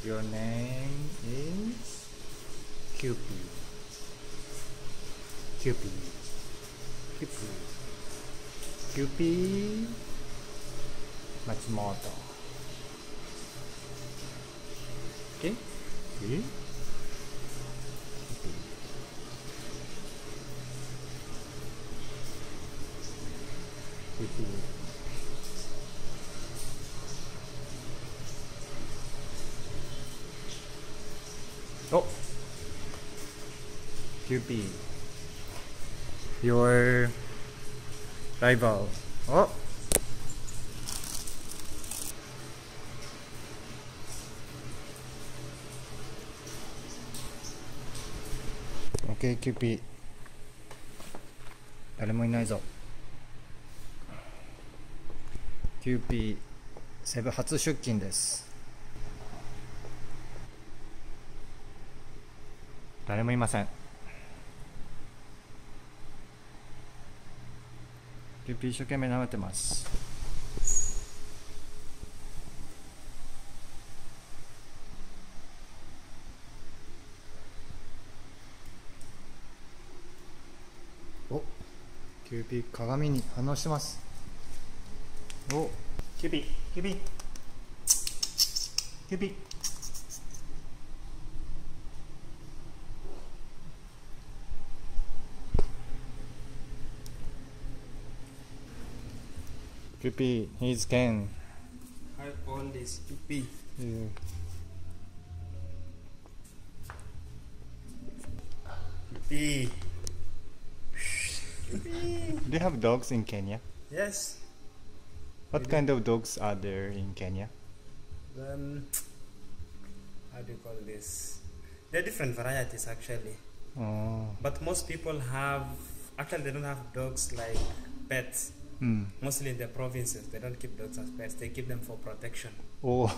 Your name is Cupid. Cupid. Cupid. Cupid Matsumoto. Okay? Okay? Cupid. Oh! Cupid. Your rival. Oh! Okay, Cupid. 誰もいないぞ。キューピーセブ初出勤です。誰もいません。キューピー一生懸命舐めてます。お、キューピー鏡に反応してます。お、キューピー、キューピー、キューピー。キューピー、he's Ken. I own this PP. Yeah. PP. Do you have dogs in Kenya? Yes. What kind of dogs are there in Kenya? How do you call this? There are different varieties actually. Oh. But most people have, actually they don't have dogs like pets. Mostly in the provinces, they don't keep dogs as pets. They keep them for protection. Oh,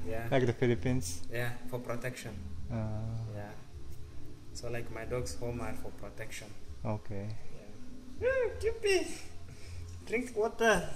Yeah. like the Philippines? Yeah, for protection. Yeah. So like my dog's home are for protection. Okay. Yeah. Cupid, drink water.